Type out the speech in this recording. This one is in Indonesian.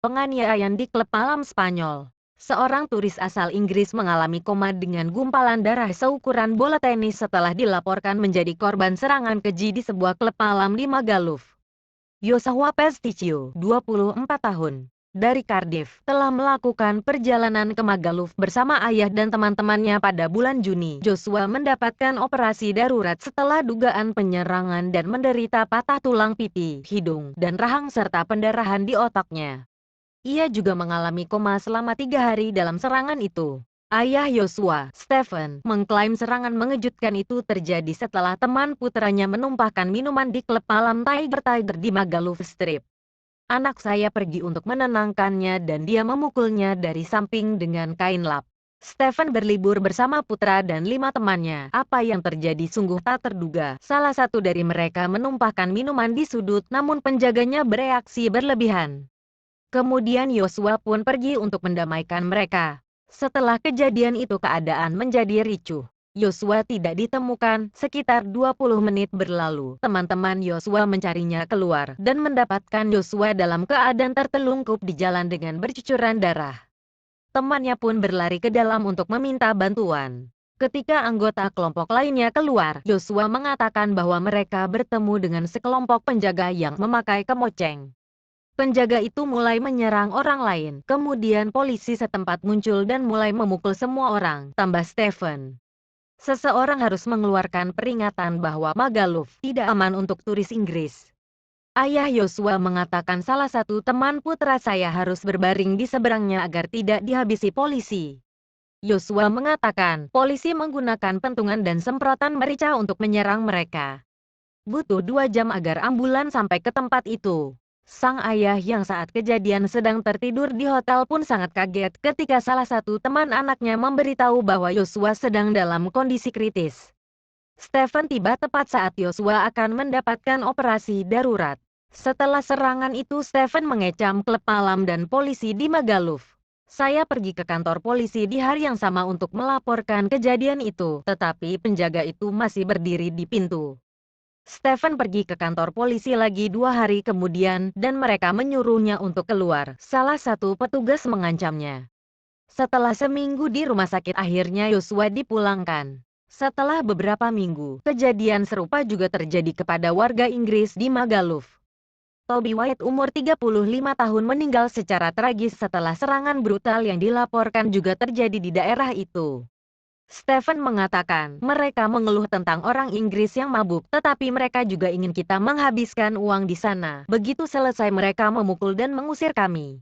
Penganiayaan di klub malam Spanyol. Seorang turis asal Inggris mengalami koma dengan gumpalan darah seukuran bola tenis setelah dilaporkan menjadi korban serangan keji di sebuah klub malam di Magaluf. Joshua Pesticcio, 24 tahun, dari Cardiff, telah melakukan perjalanan ke Magaluf bersama ayah dan teman-temannya pada bulan Juni. Joshua mendapatkan operasi darurat setelah dugaan penyerangan dan menderita patah tulang pipi, hidung, dan rahang serta pendarahan di otaknya. Ia juga mengalami koma selama 3 hari dalam serangan itu. Ayah Joshua, Stephen, mengklaim serangan mengejutkan itu terjadi setelah teman putranya menumpahkan minuman di klub malam Tiger di Magaluf Strip. Anak saya pergi untuk menenangkannya dan dia memukulnya dari samping dengan kain lap. Stephen berlibur bersama putra dan 5 temannya. Apa yang terjadi sungguh tak terduga. Salah satu dari mereka menumpahkan minuman di sudut, namun penjaganya bereaksi berlebihan. Kemudian Joshua pun pergi untuk mendamaikan mereka. Setelah kejadian itu keadaan menjadi ricuh. Joshua tidak ditemukan. Sekitar 20 menit berlalu, teman-teman Joshua mencarinya keluar dan mendapatkan Joshua dalam keadaan tertelungkup di jalan dengan bercucuran darah. Temannya pun berlari ke dalam untuk meminta bantuan. Ketika anggota kelompok lainnya keluar, Joshua mengatakan bahwa mereka bertemu dengan sekelompok penjaga yang memakai kemoceng. Penjaga itu mulai menyerang orang lain. Kemudian polisi setempat muncul dan mulai memukul semua orang, tambah Stephen. Seseorang harus mengeluarkan peringatan bahwa Magaluf tidak aman untuk turis Inggris. Ayah Joshua mengatakan salah satu teman putra saya harus berbaring di seberangnya agar tidak dihabisi polisi. Joshua mengatakan polisi menggunakan pentungan dan semprotan merica untuk menyerang mereka. Butuh 2 jam agar ambulan sampai ke tempat itu. Sang ayah yang saat kejadian sedang tertidur di hotel pun sangat kaget ketika salah satu teman anaknya memberitahu bahwa Joshua sedang dalam kondisi kritis. Stephen tiba tepat saat Joshua akan mendapatkan operasi darurat. Setelah serangan itu Stephen mengecam klub malam dan polisi di Magaluf. Saya pergi ke kantor polisi di hari yang sama untuk melaporkan kejadian itu, tetapi penjaga itu masih berdiri di pintu. Stephen pergi ke kantor polisi lagi 2 hari kemudian, dan mereka menyuruhnya untuk keluar. Salah satu petugas mengancamnya. Setelah seminggu di rumah sakit akhirnya Joshua dipulangkan. Setelah beberapa minggu, kejadian serupa juga terjadi kepada warga Inggris di Magaluf. Toby White umur 35 tahun meninggal secara tragis setelah serangan brutal yang dilaporkan juga terjadi di daerah itu. Stephen mengatakan, mereka mengeluh tentang orang Inggris yang mabuk, tetapi mereka juga ingin kita menghabiskan uang di sana. Begitu selesai mereka memukul dan mengusir kami.